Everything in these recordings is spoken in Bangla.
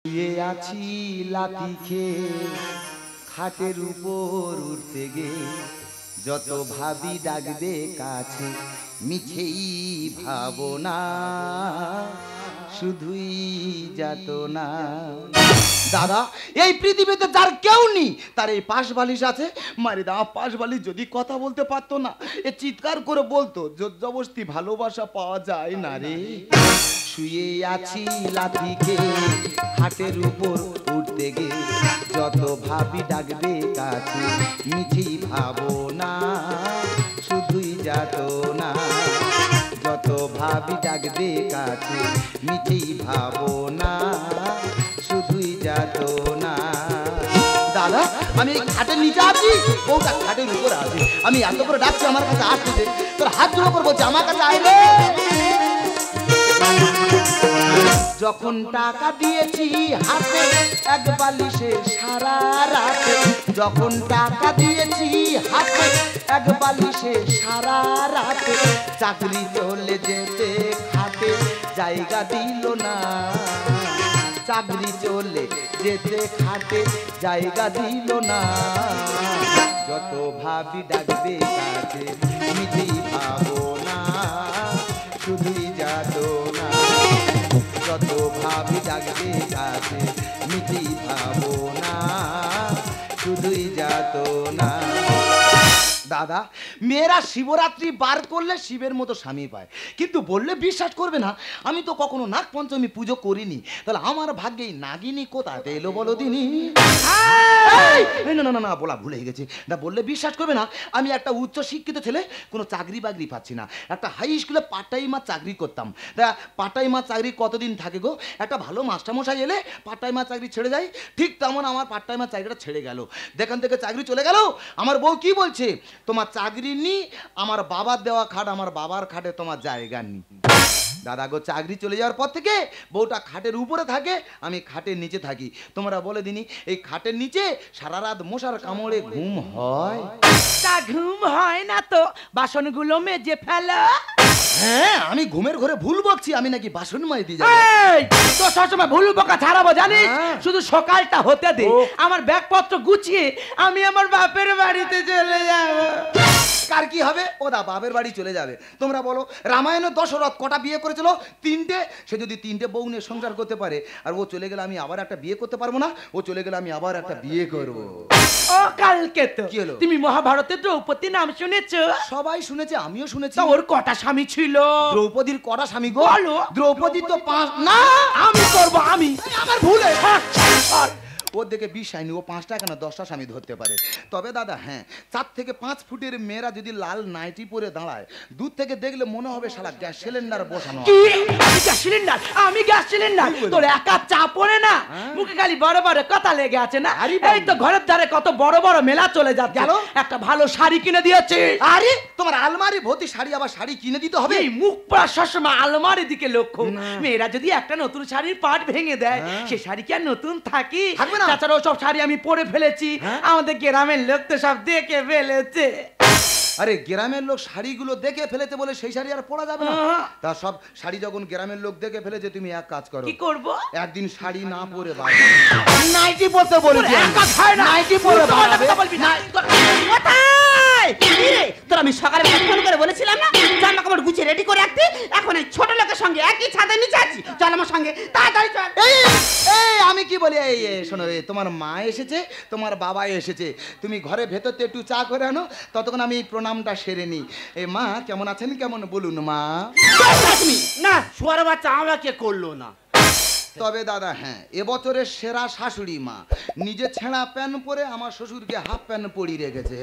শুয়ে আছি লাথি খেয়ে খাটের উপর উঠতে গে যত ভাবি ডাকবে কাছে মিছেই ভাবনা শুধুই যাতনা। দাদা এই পৃথিবীতে যার কেউ নেই তার এই পাশ বালিশ আছে। মারি দা পাশ বালিশ যদি কথা বলতে পারতো না এ চিৎকার করে বলতো জোর জবরদস্তি ভালোবাসা পাওয়া যায় না রে। শুয়ে আছি লাথি খেয়ে খাটের উপর উঠতে গে যত ভাবি ডাকবে কাছে মিছেই ভাবনা শুধুই যাতনা। যত ভাবি ডাকবে কাছে মিছেই ভাবনা শুধুই যাতনা। দাদা আমি এই খাটের নিচে আছি বউটা খাটের উপর আছে আমি এত করে ডাকছি আমার কাছে আসছে তোর হাত জোড়া করে বলছে আমার কাছে আইলে। যখন টাকা দিয়েছি হাতে এক বালিশে সারা রাতে যখন টাকা দিয়েছি হাতে এক বালিশে সারা রাতে চাকরি চলে যেতে খাটে জায়গা দিল না। চাকরি চলে যেতে খাটে জায়গা দিল না। যত ভাবি ডাকবে কাছে নিজেই ভাবো না শুধুই যাতনা। যত ভাবি ডাকবে কাছে নিজেই ভাবনা শুধুই যাতনা। দাদা মেয়েরা শিবরাত্রি বার করলে শিবের মতো স্বামী পায় কিন্তু বললে বিশ্বাস করবে না আমি তো কখনো নাগ পঞ্চমী পুজো করিনি তাহলে আমার ভাগ্যেই নাগিনী কোথাতে এলো বলো দিনি। না না না বলা ভুলে গেছে না বললে বিশ্বাস করবে না আমি একটা উচ্চ শিক্ষিত ছেলে কোনো চাকরি বাকরি পাচ্ছি না একটা হাই স্কুলে পার্ট টাইমার চাকরি করতাম তা পার্ট টাইমার চাকরি কতদিন থাকে গো একটা ভালো মাস্টারমশাই এলে পার্ট টাইমার চাকরি ছেড়ে যায় ঠিক তেমন আমার পার্ট টাইমার চাকরিটা ছেড়ে গেল যেখান থেকে চাকরি চলে গেল আমার বউ কি বলছে তোমার চাকরি নি আমার বাবার দেওয়া খাট আমার বাবার খাটে তোমার জায়গা নি। দাদা গো চাকরি চলে যাওয়ার পর থেকে বউটা খাটের উপরে থাকে আমি খাটের নিচে থাকি তোমরা বলে দিনি এই খাটের নিচে সারা রাত মশার কামড়ে ঘুম হয়? তা ঘুম হয় না তো বাসনগুলো মেজে ফেলো। হ্যাঁ আমি ঘুমের ঘরে ভুল বকছি আমি নাকি বাসন মাই দিয়ে যাবো। তো সবসময় ভুল বকা ছাড়াবো জানিস শুধু সকালটা হতে দে আমার ব্যাগপত্র গুছিয়ে আমি আমার বাপের বাড়িতে চলে যাব। কার কি হবে ও দা বাপের বাড়ি চলে যাবে। তোমরা বলো রামায়ণের দশরথ কটা বিয়ে করেছিল? তিনটে। সে যদি তিনটে বউ নিয়ে সংসার করতে পারে আর ও চলে গেলে আমি আবার একটা বিয়ে করতে পারবো না? ও চলে গেলে আমি আবার একটা বিয়ে করবো। ও কালকে তো কি হলো? তুমি মহাভারতের দ্রৌপদী নাম শুনেছো? সবাই শুনেছে আমিও শুনেছি। ওর কটা স্বামী ছিল? দ্রৌপদীর কটা স্বামী গো? বলো। দ্রৌপদী তো 5 না আমি করবো আমি আমার ভুলে ওর দেখে 20 আইনি ও 5টা কেন 10টা স্বামী ধরতে পারে। তবে দাদা হ্যাঁ 4 থেকে 5 ফুটের মেয়েরা যদি লাল নাইটি পরে দাঁড়ায় দূর থেকে দেখলে মনে হবে শালা গ্যাস সিলিন্ডার বসানো। কি আমি গ্যাস সিলিন্ডার? আমি গ্যাস সিলিন্ডার? তোর একা চা পড়ে না মুখে খালি বড় বড় কথা লেগে আছে না? এই তো ঘরের ধারে কত বড় বড় মেলা চলে যাচ্ছে একটা ভালো শাড়ি কিনে দিয়েছে। আরে তোমার আলমারি ভর্তি শাড়ি আবার শাড়ি কিনে দিতে হবে? এই মুখ পড়া সবসময় আলমারির দিকে লক্ষ্য। মেয়েরা যদি একটা নতুন শাড়ির পাট ভেঙে দেয় সে শাড়ি কি আর নতুন থাকে? তাছাড়াও সব শাড়ি আমি পরে ফেলেছি আমাদের গ্রামের লোক তো সব দেখে ফেলেছে। আরে গ্রামের লোক শাড়িগুলো দেখে ফেলেছে বলে সেই শাড়ি আর পরা যাবে না? তা সব শাড়ি যখন গ্রামের লোক দেখে ফেলেছে তুমি এক কাজ করো। কি করব? একদিন শাড়ি না পরে বার নাইটি পরতে বলেছি। নাইটি পরে বলবি না তোর আমি সকালে ফোন করে বলেছিলাম না জামা কাপড় গুছিয়ে রেডি করে রাখতে এখন এই ছোট লোকের সঙ্গে একই ছাদের নিচে আছি চল আমার সঙ্গে তাড়াতাড়ি চল। এই আমি কি বলি এই শোনো তোমার মা এসেছে তোমার বাবা এসেছে তুমি ঘরে ভেতরতে একটু চা করে আনো ততক্ষণ আমি প্রণামটা সেরে নি। এই মা কেমন আছেন কেমন বলুন মা। তুমি না শুয়ার বাচ্চা আমাকে করলো না। তবে দাদা হ্যাঁ এবছরের সেরা শাশুড়ি মা নিজে ছেঁড়া প্যান্ট পরে আমার শ্বশুরকে হাফ প্যান্ট পরিয়ে রেখেছে।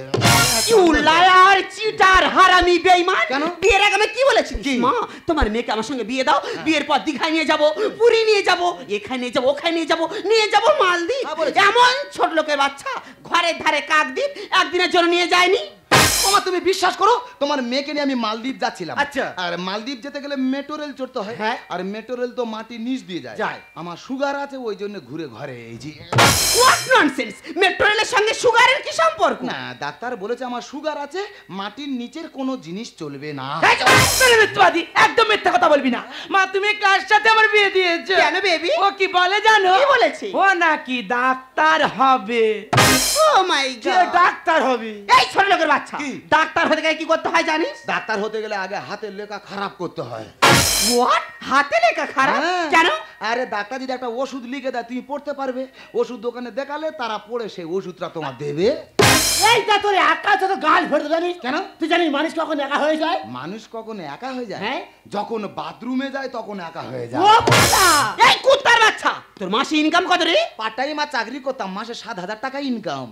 লায়ার চিটার হারামি বেঈমান। কেন? বিয়ের আগে আমি কি বলেছি মা তোমার মেয়েকে আমার সঙ্গে বিয়ে দাও বিয়ের পর দীঘায় নিয়ে যাব পুরী নিয়ে যাব এখানে নিয়ে যাব ওখানে নিয়ে যাব মালদ্বীপ। এমন ছোট লোকের বাচ্চা ঘরের ধারে কাকদ্বীপ একদিনের জন্য নিয়ে যায়নি। ওমা তুমি বিশ্বাস করো তোমার মেয়েকে নিয়ে আমি মালদ্বীপ যাচ্ছিলাম। আচ্ছা। আর মালদ্বীপ যেতে গেলে মেট্রো রেল চড়তে হয়। হ্যাঁ। আর মেট্রো রেল তো মাটির নিচ দিয়ে যায়। আমার সুগার আছে ওই জন্য ঘুরে ঘরে এই যে। হোয়াট ননসেন্স, মেট্রো রেলের সঙ্গে সুগারের কি সম্পর্ক? না ডাক্তার বলেছে আমার সুগার আছে, মাটির নিচের কোনো জিনিস চলবে না। মিথ্যাবাদী, একদম মিথ্যা কথা বলবি না। মা তুমি কার সাথে আমার বিয়ে দিয়েছো? কেন বেবি? ও কি বলে জানো? কি বলেছে? ও নাকি ডাক্তার হবে। ও মাই কে গড, ডাক্তার হবি? এই ছোট লোকের বাচ্চা, কি? ডাক্তার হতে গেলে কি করতে হয় জানিস? ডাক্তার হতে গেলে আগে হাতের লেখা খারাপ করতে হয়। হোয়াট? হাতে লেখা খারাপ? হ্যাঁ। কেন? আরে ডাক্তার যদি একটা ওষুধ লিখে দেয় তুমি পড়তে পারবে, ওষুধ দোকানে দেখালে তারা পড়ে সেই ওষুধটা তোমার দেবে। এইটা তোর একা যত গাল ভরতে জানিস? কেন? তুই জানিস মানুষ কখন একা হয়ে যায়? মানুষ কখন একা হয়ে যায়? হ্যাঁ। যখন বাথরুমে যায় তখন একা হয়ে যায়। ও বাবা, এই কুত্তার বাচ্চা, তোর মাসে ইনকাম কত রে? পার্ট টাইম আর চাকরি করতাম, মাসে 7,000 টাকা ইনকাম।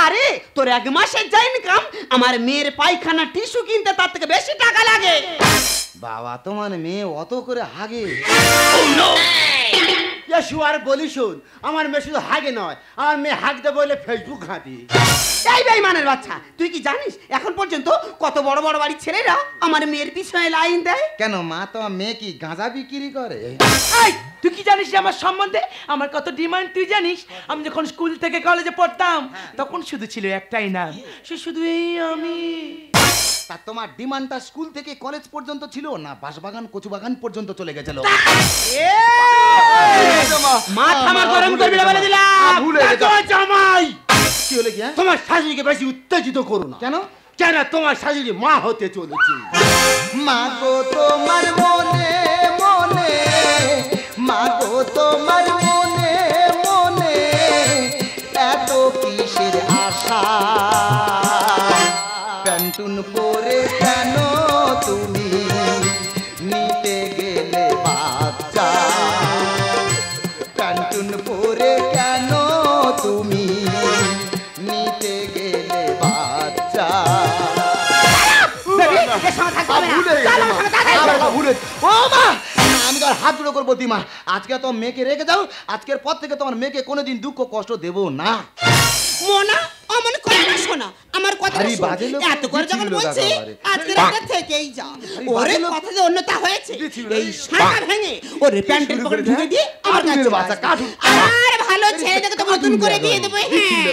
আরে তোর এক মাসের যা ইনকাম, আমার মেয়ের পায়খানা টিস্যু কিনতে তার থেকে বেশি টাকা লাগে। বাবা তোমার মেয়ে অত করে হাগে? আর বলি শোন, আমার মেয়ে শুধু হাগে নয়, আমার মেয়ে হাগতে বলে ফেসবুক ঘাঁটি। এই বেঈমানের বাচ্চা, তুই কি জানিস এখন পর্যন্ত কত বড় বড় বাড়ির ছেলেরা আমার মেয়ের পিছনে লাইন দেয়? কেন মা তোমার মেয়ে কি গাঁজা বিক্রি করে? এই তুই কি জানিস যে আমার সম্বন্ধে আমার কত ডিমান্ড তুই জানিস? আমি যখন স্কুল থেকে কলেজে পড়তাম তখন শুধু ছিল একটাই নাম, সে শুধু এই আমি। তা তোমার ডিমান্ডটা স্কুল থেকে কলেজ পর্যন্ত ছিল না বাঁশবাগান কচুবাগান পর্যন্ত চলে গেছিল? মাথা আমার গরম করবি না বলে দিলাম। ভুলে গেছো। জামাই, কি হলো কি? হ্যাঁ? তোমার শাশুড়িকে বেশি উত্তেজিত করো না। কেন? কেন তোমার শাশুড়ি মা হতে চলেছে। মা গো তোমার মনে মনে, মা গো তোমার মনে মনে এত কিসের আশা? প্যান্টুন পরে কেন তুমি নিতে গেলে বাচ্চা? প্যান্টুন পরে কেন তুমি নিতে গেলে বাচ্চা? আমি তোর হাত জুড়ে করবো দিমা, আজকে তোমার মেয়েকে রেখে যাও, আজকের পর থেকে তোমার মেয়েকে কোনোদিন দুঃখ কষ্ট দেব না। মোনা অমন করে না, শোনা আমার কথা আরে শোন। বাজে লোক, এত করে যখন দিচ্ছিল বলছি একেবারে। আজকে রাতটা থেকেই যা। ওরে কথা যে অন্যতা হয়েছে, এই শাঁখা ভেঙে ওরে প্যান্টের পকেটে ঢুকে দিয়ে আমার কাছে বাচ্চা কাটু। আর ভালো ছেলে দেখে তো নতুন করে বিয়ে দেবো। হ্যাঁ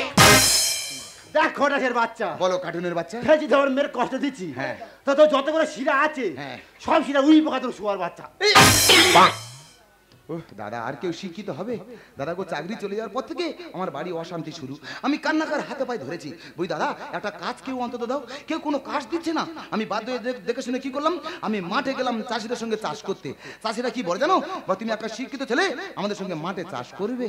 দেখ খটাসের বাচ্চা, বলো কার্টুনের বাচ্চা। খেয়েছি তো আমার মেয়ের কষ্ট দিচ্ছি। হ্যাঁ। তো তোর যতগুলো শিরা আছে হ্যাঁ। সব শিরা উই পোকা তোর শোয়ার বাচ্চা। দাদা আর কেউ শিক্ষিত হবে? দাদা গো চাকরি চলে যাওয়ার পর থেকে আমার বাড়ি অশান্তি শুরু। আমি কান্নাকার হাতে পায়ে ধরেছি, বই দাদা একটা কাজ কেউ অন্তত দাও, কেউ কোনো কাজ দিচ্ছে না। আমি বাধ্য হয়ে দেখে শুনে কি করলাম, আমি মাঠে গেলাম চাষিদের সঙ্গে চাষ করতে। চাষিরা কি বলে জানো, বা তুমি একটা শিক্ষিত ছেলে আমাদের সঙ্গে মাঠে চাষ করবে।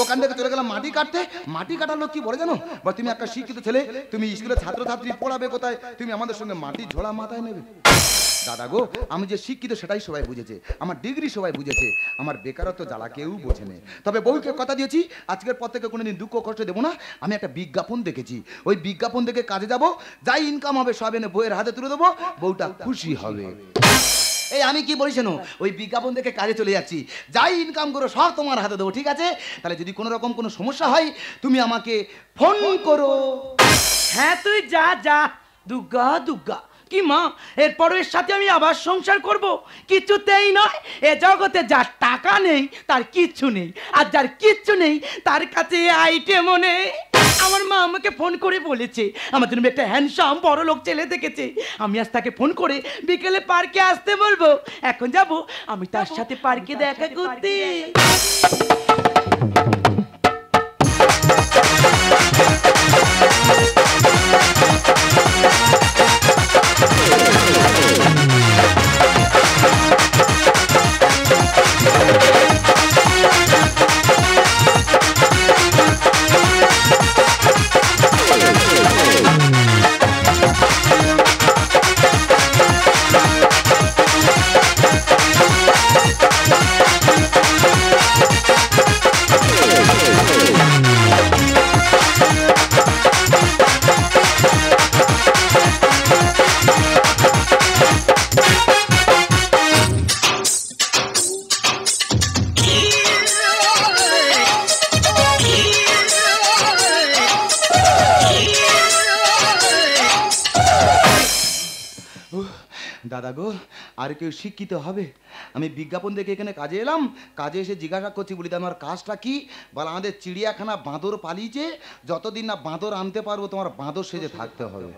ওখান থেকে চলে গেলাম মাটি কাটতে। মাটি কাটার লোক কি বলে জানো, বা তুমি একটা শিক্ষিত ছেলে, তুমি স্কুলে ছাত্রছাত্রী পড়াবে কোথায়, তুমি আমাদের সঙ্গে মাটি ঝোড়া মাথায় নেবে। দাদা গো আমি যে শিক্ষিত সেটাই সবাই বুঝেছে, আমার ডিগ্রি সবাই বুঝেছে, আমার বেকারত্ব জ্বালা কেউ বোঝেনি। তবে বউকে কথা দিয়েছি আজকের পর থেকে কোনোদিন দুঃখ কষ্ট দেবো না। আমি একটা বিজ্ঞাপন দেখেছি, ওই বিজ্ঞাপন দেখে কাজে যাব, যাই ইনকাম হবে সব এনে বউয়ের হাতে তুলে দেবো, বউটা খুশি হবে। এই আমি কি বলিস না, ওই বিজ্ঞাপন দেখে কাজে চলে যাচ্ছি, যাই ইনকাম করো সব তোমার হাতে দেবো, ঠিক আছে? তাহলে যদি কোনো রকম কোনো সমস্যা হয় তুমি আমাকে ফোন করো। হ্যাঁ তুই যা যা, দুর্গা দুর্গা। কি মা, এরপর এর সাথে আমি আবার সংসার করব? কিছুতেই নয়। এ জগতে যার টাকা নেই তার কিচ্ছু নেই, আর যার কিচ্ছু নেই তার কাছে আইটেমও নেই। আমার মা আমাকে ফোন করে বলেছে আমার জন্য একটা হ্যান্ডসাম বড় লোক ছেলে দেখেছে। আমি আজ তাকে ফোন করে বিকেলে পার্কে আসতে বলবো। এখন যাব আমি তার সাথে পার্কে দেখা করতে। দাদা গো, আর কেউ শিক্ষিত হবে? আমি বিজ্ঞাপন দেখে এখানে কাজে এলাম, কাজে এসে জিজ্ঞাসা করছি, বলি আমার কাজটা কি? বলে আমাদের চিড়িয়াখানা বাঁদর পালিয়েছে, যতদিন না বাঁদর আনতে পারবো তোমার বাঁদর সেজে থাকতে হবে।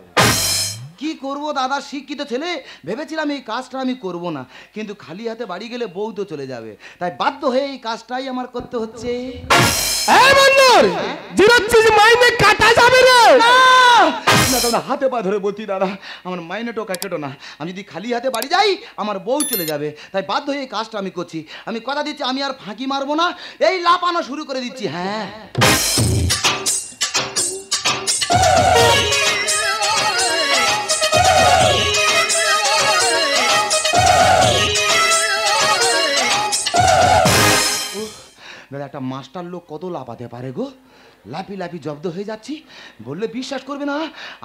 কি করব দাদা, শিক্ষিত ছেলে, ভেবেছিলাম এই কাজটা আমি করব না, কিন্তু খালি হাতে বাড়ি গেলে বউ তো চলে যাবে, তাই বাধ্য হয়ে এই কাজটাই আমার করতে হচ্ছে। কাটা যাবে রে না তোমরা হাতে পা ধরে বলছি দাদা, আমার মাইনে টোকা কেটো না, আমি যদি খালি হাতে বাড়ি যাই আমার বউ চলে যাবে, তাই বাধ্য হয়ে এই কাজটা আমি করছি। আমি কথা দিচ্ছি আমি আর ফাঁকি মারবো না, এই লাপানো শুরু করে দিচ্ছি। হ্যাঁ দাদা, একটা মাস্টার লোক কত লাফাতে পারে গো, লাফি লাফি জব্দ হয়ে যাচ্ছি। বললে বিশ্বাস করবে না,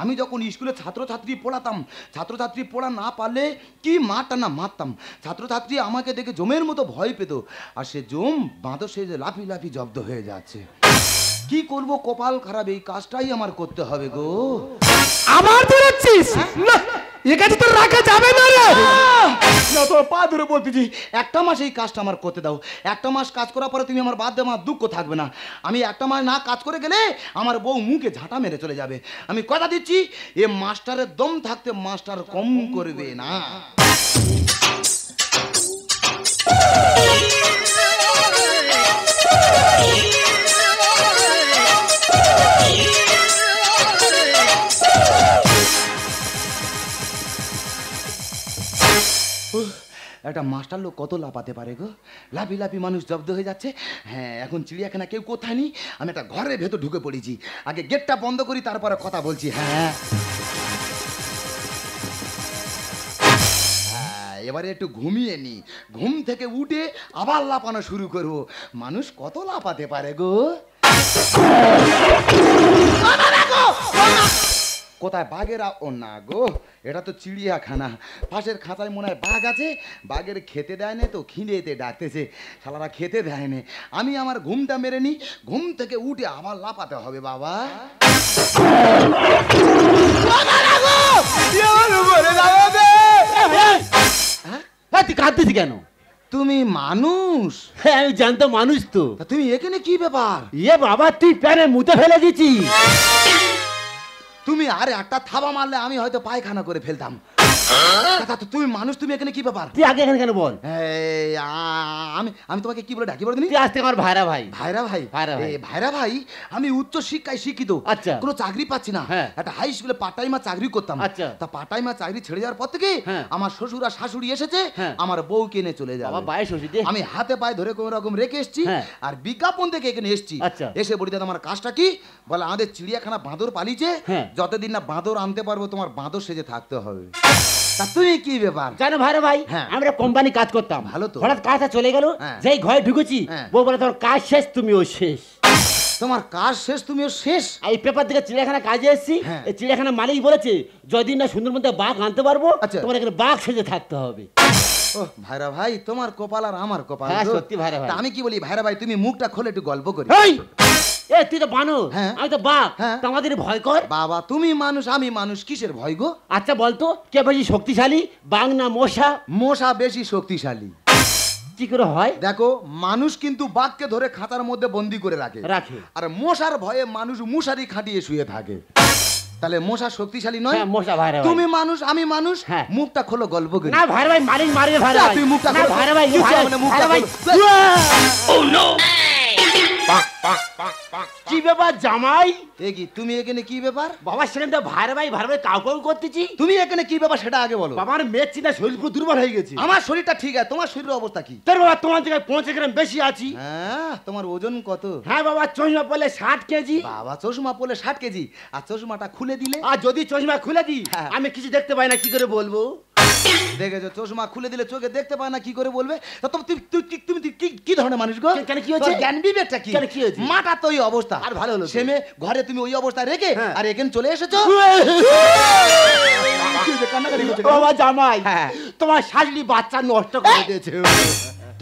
আমি যখন স্কুলে ছাত্রছাত্রী পড়াতাম, ছাত্রছাত্রী পড়া না পারলে কি মারটা না মারতাম, ছাত্রছাত্রী আমাকে দেখে জমের মতো ভয় পেত, আর সে জম বাঁধো সে যে লাফি লাফি জব্দ হয়ে যাচ্ছে। কি করব, কপাল খারাপ, এই কাজটাই আমার করতে হবে গো। আবার বেরোচ্ছিস? না, এ কাজে তো রাখা যাবে না রে। না তোর পা ধরে বলতেছি, একটা মাস এই কাজটা আমার করতে দাও, একটা মাস কাজ করার পরে তুমি আমার বাদ দিয়ে আমার দুঃখ থাকবে না। আমি একটা মাস না কাজ করে গেলে আমার বউ মুখে ঝাঁটা মেরে চলে যাবে। আমি কথা দিচ্ছি, এ মাস্টারের দম থাকতে মাস্টার কম করবে না। একটা মাস্টার লোক কত লাফাতে পারে গো, লাফি লাফি মানুষ জব্দ হয়ে যাচ্ছে। হ্যাঁ, এখন চিড়িয়াখানা কেউ কোথায় নেই, আমি একটা ঘরের ভেতর ঢুকে পড়েছি, আগে গেটটা বন্ধ করি তারপরে কথা বলছি। হ্যাঁ হ্যাঁ, এবারে একটু ঘুমিয়ে নি, ঘুম থেকে উঠে আবার লাফানো শুরু করবো। মানুষ কত লাফাতে পারে গো। কোথায় বাঘেরা? ও না গো, এটা তো চিড়িয়াখানা, পাশের খাঁচায় মনে হয় বাঘ আছে, বাঘের খেতে দেয় না তো খিঁড়েতে ডাকতেছে, শালারা খেতে দেয় না। আমি আমার ঘুমটা মেরে নি, ঘুম থেকে উঠে আবার লাফাতে হবে বাবা। তুই কাঁদতেছিস কেন? তুমি মানুষ? হ্যাঁ আমি জানতো মানুষ তো। তা তুমি এখানে কি ব্যাপার? ইয়ে বাবা, তুই প্যানে মুতে ফেলে দিছিস। তুমি আরে একটা থাবা মারলে আমি হয়তো পায়খানা করে ফেলতাম। তুমি মানুষ, তুমি এখানে কি ব্যাপার? তুই আগে এখানে কেন বল? আমি তোমাকে কি বলে ডাকি বলতো? তুই আজ থেকে আমার ভাইরা ভাই। ভাইরা ভাই? ভাইরা ভাই, আমি উচ্চ শিক্ষায় শিক্ষিত, আচ্ছা, কোনো চাকরি পাচ্ছি না। একটা হাই স্কুলে পার্ট টাইমার চাকরি করতাম। আচ্ছা, তা পার্ট টাইমার চাকরি ছেড়ে যাওয়ার পর থেকে আমার শ্বশুর আর শাশুড়ি এসেছে আমার বউ কিনে চলে যাবে। আমি হাতে পায়ে ধরে কোন রকম রেখে এসেছি, আর বিজ্ঞাপন থেকে এখানে এসেছি। এসে বলি দাদা আমার কাজটা কি? বলে আমাদের চিড়িয়াখানা বাঁদর পালিয়েছে, যতদিন না বাঁদর আনতে পারবো তোমার বাঁদর সেজে থাকতে হবে। তা তুমি কি ব্যাপার? জানো ভাইরা ভাই, আমরা কোম্পানি কাজ করতাম, ভালো তো, হঠাৎ কাজটা চলে গেল, যেই ঘরে ঢুকেছি বউ বলে তোমার কাজ শেষ, তুমিও শেষ। তোমার কাজ শেষ, তুমিও শেষ? এই পেপার থেকে চিড়িয়াখানা কাজে এসেছি, এই চিড়িয়াখানা মালিক বলেছে যতদিন না সুন্দর মধ্যে বাঘ আনতে পারবো তোমার এখানে বাঘ সেজে থাকতে হবে। ও ভাইরা ভাই, তোমার কপাল আর আমার কপাল। সত্যি ভাইরা ভাই। আমি কি বলি ভাইরা ভাই, তুমি মুখটা খোলে একটু গল্প করি। এ তুই তো বানর, আমি তো বাঘ, আমাদের ভয় কর। বাবা তুমি মানুষ আমি মানুষ, কিসের ভয় গো? আচ্ছা বলতো কে বেশি শক্তিশালী, বাঘ না মশা? মশা বেশি শক্তিশালী। কি করে হয়? দেখো, মানুষ কিন্তু বাঘকে ধরে খাঁচার মধ্যে বন্দি করে রাখে, আর মশার ভয়ে মানুষ মশারি খাটিয়ে শুয়ে থাকে। তাহলে মশা শক্তিশালী নয়? মশা ভাইরা ভাই। তুমি মানুষ আমি মানুষ, মুখটা খোলো গল্প করি। না ভাইরা ভাই, মারিস মারিস ভাইরা ভাই। তুই মুখটা খোলো ভাইরা ভাই, মুখটা ভাই। ও নো! কি ব্যাপার জামাই? এ কি তুমি এখানে কি ব্যাপার? বাবা সেখানে তো ভাইরা ভাই কাউ কাউ করতেছি। তুমি এখানে কি ব্যাপার সেটা আগে বলো। বাবা আমার মেয়ের চিন্তা শরীর পুরো দুর্বল হয়ে গেছে। আমার শরীরটা ঠিক আছে, তোমার শরীরের অবস্থা কি? তোর বাবা তোমার থেকে 5 গ্রাম বেশি আছি। হ্যাঁ, তোমার ওজন কত? হ্যাঁ বাবা, চশমা পরলে 60 কেজি। বাবা চশমা পরলে 60 কেজি, আর চশমাটা খুলে দিলে? আর যদি চশমা খুলে দিই আমি কিছু দেখতে পাই না, কি করে বলবো? দেখেছো, চশমা খুলে দিলে চোখে দেখতে পায় না, কি করে বলবে? তুমি কি ধরনের মানুষ গো? কেন কি হয়েছে? জ্ঞান বিবেকটা কি? কেন কি হয়েছে? মাটা তো ওই অবস্থা। আর ভালো হলো সেমে ঘরে তুমি ওই অবস্থায় রেখে আর এখানে চলে এসেছো। বাবা জামাই, তোমার শাশুড়ি বাচ্চা নষ্ট করে দিয়েছে।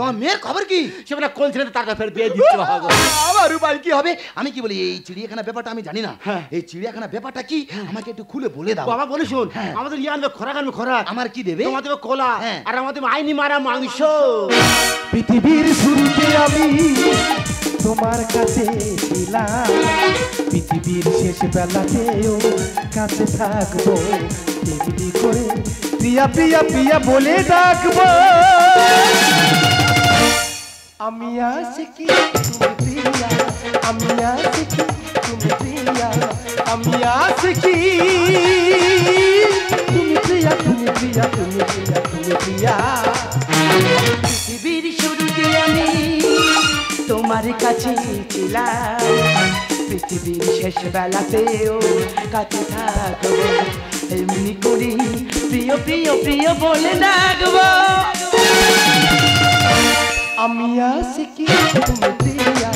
তোমার মেয়ের খবর কি? সে বলে কোন ছেলে তার ফের বিয়ে দিচ্ছে বাবা গো। আমার উপায় কি হবে? আমি কি বলি, এই চিড়িয়াখানা ব্যাপারটা আমি জানি না। এই চিড়িয়াখানা ব্যাপারটা কি আমাকে একটু খুলে বলে দাও। বাবা বলে শোন, আমাদের ইয়ে আনবে খোরাক, আনবে খোরাক। আমার কি দেবে? তোমার দেবে কলা, আর আমাদের আইনি মারা মাংস। পৃথিবীর শুরুতে আমি তোমার কাছে ছিলাম, পৃথিবীর শেষ বেলাতেও কাছে থাকবো, তেমনি করে প্রিয়া প্রিয়া প্রিয়া বলে ডাকবো। আমি আশিকি তুমি প্রিয়া, আমি আশিকি তুমি প্রিয়া, আমি আশিকি তুমি প্রিয়া, তুমি প্রিয়া, তুমি প্রিয়া, তুমি প্রিয়া। পৃথিবীর শুরুতে আমি তোমার কাছে ছিলাম, পৃথিবীর শেষ বেলাতেও কাছে থাকবো, এমনি করি প্রিয় প্রিয় প্রিয় বলে ডাকবো। আমি আশিকি তুমি প্রিয়া,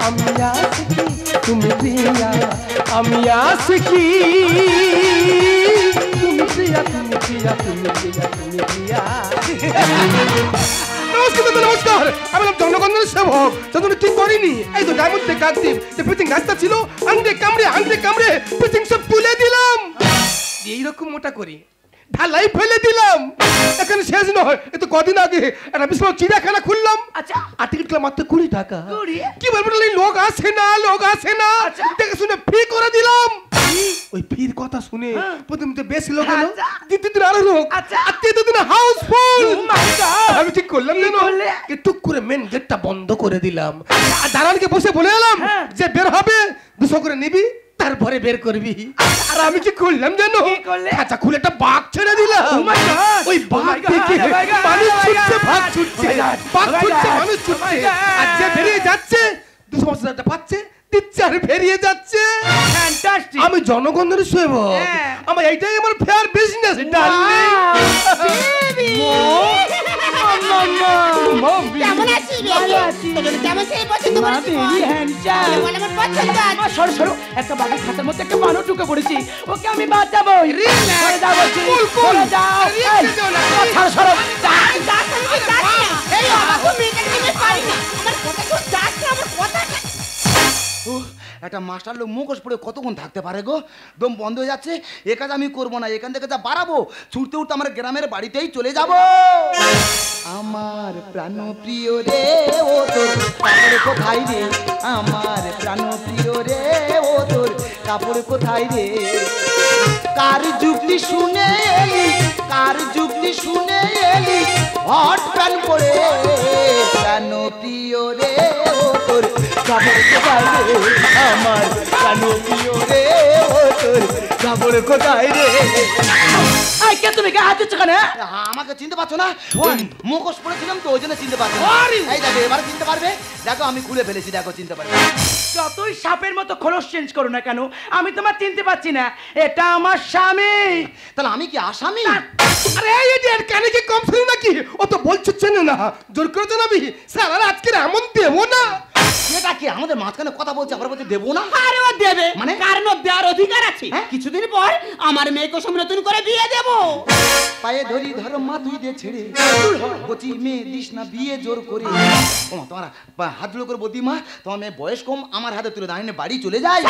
আমি আশিকি তুমি প্রিয়া, আমি আশিকি তুমি প্রিয়া, তুমি প্রিয়া, তুমি প্রিয়া, তুমি প্রিয়া। নমস্কার, আমি জনগণের সেবক। যতদিন ঠিক করিনি, এই তো ডায়মন্ড কাকদ্বীপ যে পিচিং গাছটা ছিল, আংড়ে কামড়ে পিচিং সব তুলে দিলাম। এইরকম মোটা করি ঢালাই ফেলে দিলাম। এখানে শেষ নয়, এ তো কদিন আগে একটা বিশাল চিড়িয়াখানা খুললাম। আচ্ছা, আর টিকিট খেলাম মাত্র 20 টাকা। 20? কি বলবো, লোক আসে না, দেখে শুনে ফ্রি করে দিলাম। ওই ফির কথা শুনে প্রথম তো বেশি লোক এলো, দ্বিতীয় দিন আরো লোক, আর তৃতীয় দিন হাউসফুল। আমি ঠিক করলাম জানো, টুক করে মেন গেটটা বন্ধ করে দিলাম, আর দাঁড়ানকে বসে বলে এলাম যে বের হবে 200 করে নিবি, তারপরে বের করবি। আর আমি কি করলাম জানো, খাঁচা খুলে একটা বাঘ ছেড়ে দিলাম। ওই বাঘ থেকে মানুষ ছুটছে, বাঘ ছুটছে, মানুষ ছুটছে, আর যে বেরিয়ে যাচ্ছে 250 টাকা পাচ্ছে, দিচ্ছে আর বেরিয়ে যাচ্ছে। আমি জনগণের সেবক, আমার এইটাই আমার ফেয়ার বিজনেস। কেমন আছিস রে? কেমন ছেলে পছন্দ করেছিস? একটা বাঘের খাতার মধ্যে একটা মানুষ ঢুকে পড়েছি, ওকে আমি বাঁচাবো। একটা মাস্টার লোক মুখোশ পড়ে কতক্ষণ থাকতে পারে গো? দম বন্ধ হয়ে যাচ্ছে। এ কাজ আমি করবো না, এখান থেকে যা বাড়াবো ছুটতে উঠতে আমার গ্রামের বাড়িতেই চলে যাব। আমার প্রাণ প্রিয় রে ও তোর কাপড় কোথায় রে, আমার প্রাণ প্রিয় রে ও তোর কাপড় কোথায় রে। কার যুক্তি শুনে এলি, কার যুক্তি শুনে এলি, হট প্যান্ট পরে প্রাণ প্রিয় রে ও তোর কাপড় কোথায় রে, আমার প্রাণ প্রিয় রে ও তোর কাপড় কোথায় রে। তুমি হাত দিচ্ছ কেন? আমাকে চিনতে পারছো না? মুখোশ পড়েছিলাম তো, ওই জন্য চিনতে পারছো না। এই দেখো, এবারে চিনতে পারবে। দেখো আমি খুলে ফেলেছি, দেখো চিনতে পারবে। যতই সাপের মতো খোলস চেঞ্জ করো না কেন, আমি তোমার চিনতে পারছি না। এটা আমার স্বামী। তাহলে আমি কি আসামি? আরে এই এর কানে কি কম শুনি নাকি? ও তো বলছো চেনে না, জোর করে জানাবি স্যার। আর আজকে এমন দেবো না। এটা কি আমাদের মাঝখানে কথা বলছে, আবার বলছে দেবো না? আরে ও দেবে, মানে কারণ দেওয়ার অধিকার আছে। কিছুদিন পর আমার মেয়েকে সঙ্গে নতুন করে বিয়ে দেব। পায়ে ধরি ধরো মা তুই দে ছেড়ে, বলছি মেয়ে দিস না বিয়ে জোর করে। ও তোমার হাত জোড় করে বলতি মা, তোমার মেয়ে বয়স কম, আমার হাতে তুলে দাঁড়িয়ে বাড়ি চলে যায়।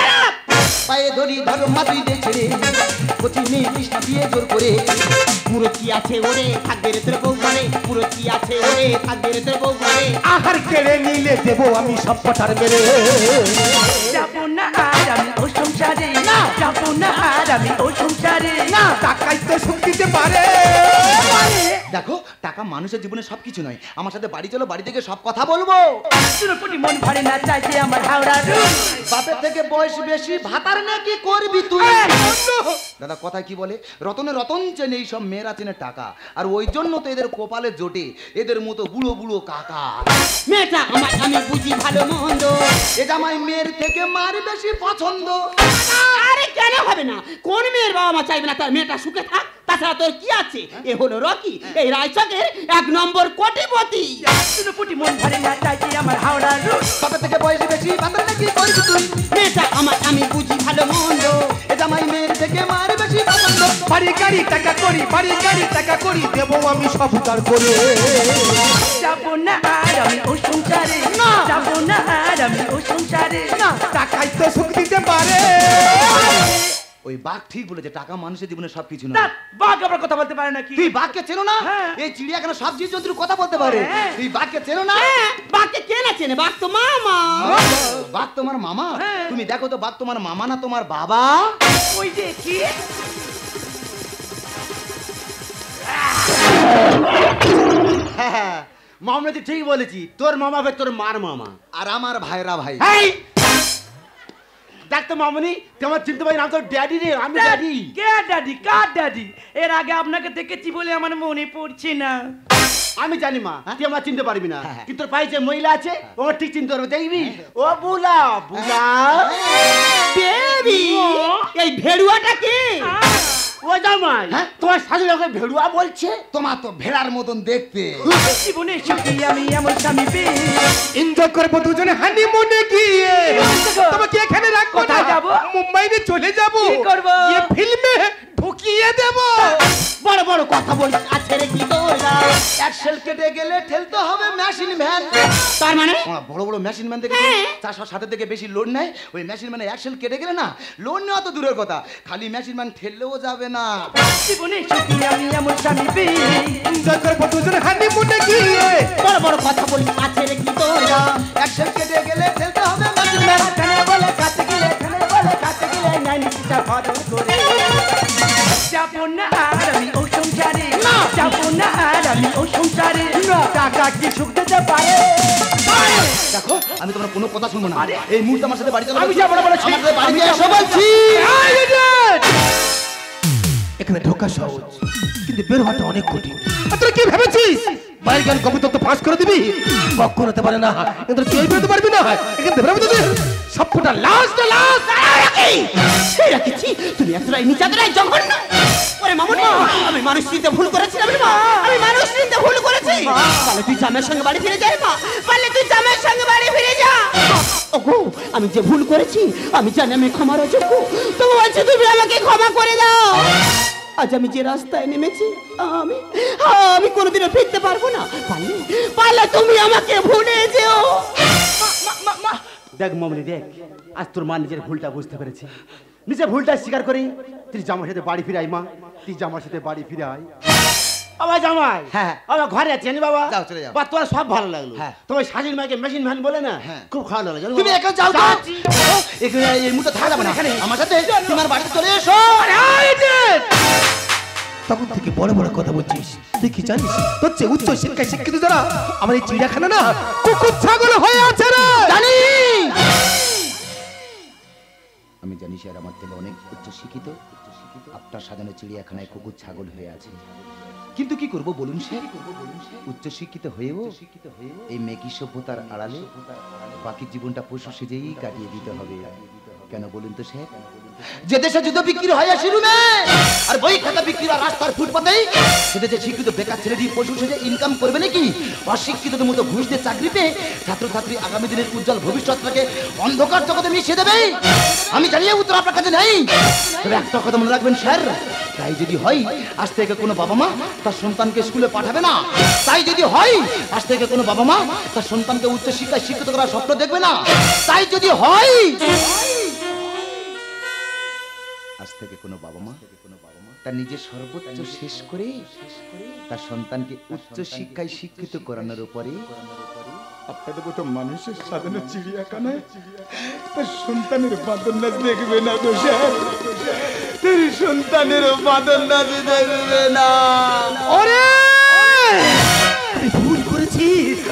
পায়ে ধরি ধরো মা তুই দে ছেড়ে, বলছি মেয়ে দিস না বিয়ে জোর করে। পুরো কি আছে ওরে থাকবে রে তোর বউ ঘরে, পুরো কি আছে ওরে থাকবে রে তোর বউ ঘরে। আহার কেড়ে নিলে দেবো আমি সব পটার মেরে। যাবো না আর আমি ও সংসারে, না যাবো না আর আমি ও সংসারে, না টাকাই তো সুখ দিতে পারে। দেখো টাকা মানুষের জীবনে সবকিছু নয়। আমার সাথে বাড়ি চলো, বাড়ি থেকে সব কথা বলবো। চুরপুটি মন ভরে না চাইছে আমার হাওড়া রুম। বাপের থেকে বয়স বেশি, ভাতার নাকি করবি তুই? দাদা কথা কি বলে, রতনে রতন চেনে, এই সব মেয়েরা চেনে টাকা, আর ওই জন্য তো এদের কপালে জোটে এদের মতো বুড়ো বুড়ো কাকা। মেয়েটা আমার আমি বুঝি ভালো মন্দ, এ জামাই মেয়ের থেকে মার বেশি পছন্দ। আরে কেন হবে না? কোন মেয়ের বাবা মা চাইবে না তার মেয়েটা সুখে থাক? তাছাড়া তোর কি আছে? এ হলো রকি, এই রায়চকের 1 নম্বর কোটিপতি। চুরপুটি মন ভরে না চাইছে আমার হাওড়া রুম। বাপের থেকে বয়স বেশি, ভাতার নাকি করবি তুই? মেয়েটা আমার আমি বুঝি ভালো মন্দ, এ জামাই মেয়ের থেকে মার বেশি পছন্দ। বাড়ি বাড়ি গাড়ি টাকা করি, বাড়ি গাড়ি টাকা করি, দেবো আমি সব উদ্ধার করে। যাবো না আর আমি ও সংসারে, যাবো না আর আমি ও সংসারে। টাকাই তো সুখ দিতে পারে। ওই বাঘ ঠিক বলেছে, টাকা মানুষের জীবনে সবকিছু না, না। বাঘ আবার কথা বলতে পারে নাকি? তুই বাঘকে চেনো না? হ্যাঁ। এই চিড়িয়াখানা সব জীবজন্তুর কথা বলতে পারে। হ্যাঁ। তুই বাঘকে চেনো না? হ্যাঁ, বাঘকে কে না চেনে? বাঘ তো মামা। বাঘ তোমার মামা? হ্যাঁ। তুমি দেখো তো বাঘ তোমার মামা না তোমার বাবা? ওই দেখি হ্যাঁ, মামলা তুই ঠিক বলেছি, তোর মামা ভাই তোর মার মামা। আর আমার ভাইরা ভাই। এই দেখ তো মামনি, তুই আমার চিনতে পারি না, তোর ড্যাডি রে, আমি ড্যাডি। কে ড্যাডি? কার ড্যাডি? এর আগে আপনাকে দেখেছি বলে আমার মনে পড়ছে না। আমি জানি মা, তুই আমার চিনতে পারবি না, কিন্তু তোর পায়ে যে মহিলা আছে ও ঠিক চিনতে পারবে, দেখবি? ও বুলা বুলা বেবি, এই ভেড়ুয়াটা কে? ও জামাই, হ্যাঁ? তোমার শাশুড়ি ওকে ভেড়ুয়া বলছে। তোমার তো ভেড়ার মতন দেখতে। জীবনে সুখী আমি এমন স্বামী পেয়ে এনজয় করবো দুজনে হানিমুনে গিয়ে। তোমাকে এখানে রাখবো না, কোথায় যাবো? মুম্বাইতে চলে যাবো। কি করবো? ये ফিল্মে ঢুকিয়ে দেবো। বড় বড় কথা বলিস, আছে রে কি তোরা? অ্যাক্সেল কেটে গেলে ঠেলতে হবে মেশিন ভ্যান। তার মানে বড় বড় মেশিন ভ্যান থেকে 400 থেকে বেশি লোড নেয়। ওই মেশিন ভ্যানে অ্যাক্সেল কেটে গেলে না, লোড নেওয়া তো দূরের কথা, খালি মেশিন ভ্যান ঠেললেও যাবে না। জীবনে সুখী আমি এমন স্বামী পেয়ে এনজয় করবো দুজনে হানিমুনে গিয়ে। বড় বড় কথা বলিস, আছে রে কি তোরা? অ্যাক্সেল কেটে গেলে ঠেলতে হবে মেশিন ভ্যান। এখানে বলে কাছে গেলে, এখানে বলে কাছে গেলে নাই নিচটা ভরণ করে। যাবো না আর আমি ও সংসারে, যাবো না আর আমি ও সংসারে। টাকা কি সুখ দিতে পারে? দেখো আমি তোমার কোনো কথা শুনবো না। এই মুহূর্তে আমার সাথে বাড়িতে আমি যাবো না বলেছি। আমার সাথে বাড়িতে এসো বলছি। এখানে ঢোকা সহজ, কিন্তু বের হওয়াটা অনেক কঠিন। আর তুই কি ভেবেছিস বাইরে জ্ঞান কবিতা তো পাস করে দিবি? কখন হতে পারে না, কিন্তু তুই বেরোতে পারবি না। এখানে ভেবে তো সবটা লাস্ট লাস্ট। সেই রাখেছি, তুমি এতটাই নিচাতরাই জঘন্য। ওরে মামুনি, আমি মানুষ চিনতে ভুল করেছিলাম রে মা, আমি মানুষ চিনতে ভুল করেছি। পারলে তুই জামাইয়ের সঙ্গে বাড়ি ফিরে যাই মা, পারলে তুই জামাইয়ের সঙ্গে বাড়ি ফিরে যা। ওগো, আমি যে ভুল করেছি আমি জানি আমি ক্ষমার অযোগ্য, তবু বলছি তুমি আমাকে ক্ষমা করে দাও। আজ আমি যে রাস্তায় নেমেছি আমি কোনোদিনও ফিরতে পারবো না। পারলে তুমি আমাকে ভুলে যেও। দেখ মামনি, দেখ আজ তোর মা নিজের ভুলটা বুঝতে পেরেছে, নিজের ভুলটা স্বীকার করে তুই জামার সাথে বাড়ি ফিরে আয় মা, তুই জামার সাথে বাড়ি ফিরে আয়। আমার জামাই, হ্যাঁ। আমার ঘরে আছি জানি বাবা। যাও, চলে যাও। বা তোমার সব ভালো লাগলো, হ্যাঁ। তোমার শাশুড়ি মাকে মেশিন ভ্যান বলে না, হ্যাঁ। খুব খারাপ লাগলো জানো তুমি বাবা? একা যাও তো। যাচ্ছি। এখানে এই মুহূর্তে থাকা যাবে না, আমার সাথে তোমার বাড়িতে চলে এসো। তখন থেকে বড় বড় কথা বলছিস, তুই কি জানিস তোর চেয়ে উচ্চ শিক্ষায় শিক্ষিত যারা আমার এই চিড়িয়াখানা না কুকুর ছাগল হয়ে আছে রে। জানি আমি জানি স্যার আমার থেকে অনেক উচ্চ শিক্ষিত, আপনার সাজানো চিড়িয়াখানায় কুকুর ছাগল হয়ে আছে, কিন্তু কি করব বলুন স্যার? উচ্চ শিক্ষিত হয়েও এই মেকি সভ্যতার আড়ালে বাকি জীবনটা পশু সেজেই কাটিয়ে দিতে হবে। কেন বলুন তো স্যার? যে দেশে যুদ্ধ বিক্রি হয় শিরুমে আর বই খাতা বিক্রি হয় রাস্তার ফুটপাতেই, সেটা যে শিক্ষিত বেকার ছেলেটি পশু সেজে ইনকাম করবে নাকি? অশিক্ষিতদের মতো ঘুষ দিয়ে চাকরি পেয়ে ছাত্রছাত্রী আগামী দিনের উজ্জ্বল ভবিষ্যৎটাকে অন্ধকার জগতে মিশিয়ে দেবে। আমি জানি উত্তর আপনার কাছে নেই, তবে একটা কথা মনে রাখবেন স্যার, তাই যদি হয় আজ থেকে কোনো বাবা মা তার সন্তানকে স্কুলে পাঠাবে না। তাই যদি হয় আজ থেকে কোনো বাবা মা তার সন্তানকে উচ্চ শিক্ষায় শিক্ষিত করার স্বপ্ন দেখবে না। তাই যদি হয় আজ থেকে কোনো বাবা মা তার নিজের সর্বোচ্চ শেষ করে তার সন্তানকে উচ্চ শিক্ষায় শিক্ষিত করানোর উপরে আপনাদের মতো মানুষের সাজানো চিড়িয়াখানায় তার সন্তানের বাদন নাচ দেখবে না তো স্যার, তার সন্তানের বাদন নাচ দেখবে না। ওরে আমি ভুল করেছি,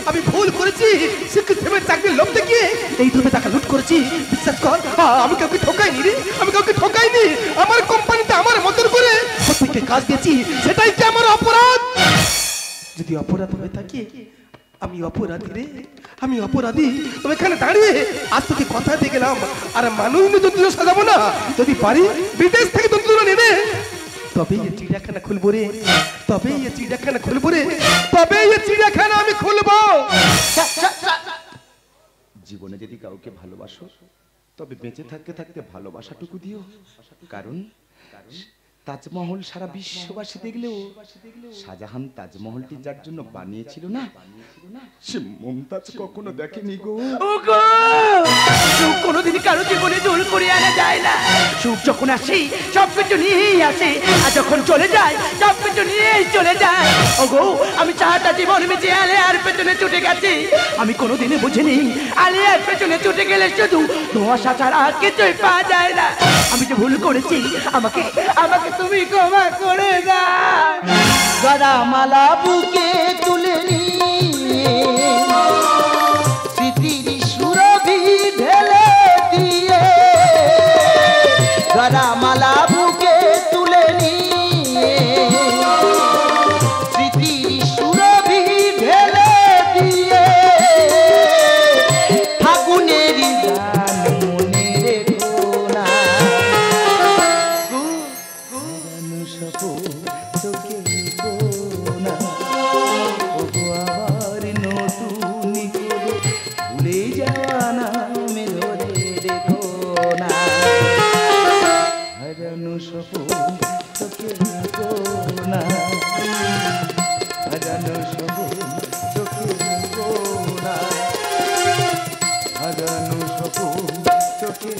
আমি ভুল করেছি। শিক্ষিত ভেবে চাকরির লোভ দেখিয়ে এই ধরনের টাকা লুট করেছি। বিশ্বাস কর আমি কাউকে ঠকাইনি রে, আমি কাউকে ঠকাইনি। আমার কোম্পানিতে আমার মতন করে প্রত্যেককে কাজ দিয়েছি, সেটাই কি আমার অপরাধ? যদি অপরাধ হয়ে থাকে আমি অপরাধী রে, আমি অপরাধী। তবে এখানে দাঁড়িয়ে আজ তোকে কথা দিয়ে গেলাম, আর মানুষ জন্তু সাজাবো না। যদি পারি বিদেশ থেকে জন্তু নেবে, তবে এই চিড়িয়াখানা খুলবো রে, তবে এই চিড়িয়াখানা খুলবো রে, তবে এই চিড়িয়াখানা আমি খুলবো। জীবনে যদি কাউকে ভালোবাসো তবে বেঁচে থাকতে থাকতে ভালোবাসাটুকু দিও, কারণ তাজমহল সারা বিশ্ববাসী দেখলেও শাহজাহান তাজমহলটি যার জন্য বানিয়েছিল না, সে মুমতাজ কখনো দেখেনি গো। ওগো, সুখ কোনোদিন কারো জীবনে দূর করে আনা যায় না। সুখ যখন আসে সবকিছু নিয়েই আসে, আর যখন চলে যায় সবকিছু নিয়েই চলে যায়। ওগো, আমি সারাটা জীবন বেঁচে আলিয়ার পেছনে ছুটে গেছি। আমি কোনোদিনই বুঝিনি আলিয়ার পেছনে ছুটে গেলে শুধু ধোঁয়াশা ছাড়া কিছুই পাওয়া যায় না। আমি যে ভুল করেছি, আমাকে আমাকে তুমি ক্ষমা করে দাও। গলামালা বুকে তুলে নিয়ে স্মৃতির সুরভি ঢেলে দিয়ে, গলামালা বুকে তুলে নিয়ে স্মৃতির সুরভি ঢেলে দিয়ে, ফাগুনের গান মনে রেখো না, চোখে না, ওগো আবার নতুন করে ভুলে যাওয়া নামে ধরে রেখো না, হারানো স্বপ্ন চোখে রেখো না, হারানো স্বপ্ন চোখে রেখো না, হারানো স্বপ্ন চোখে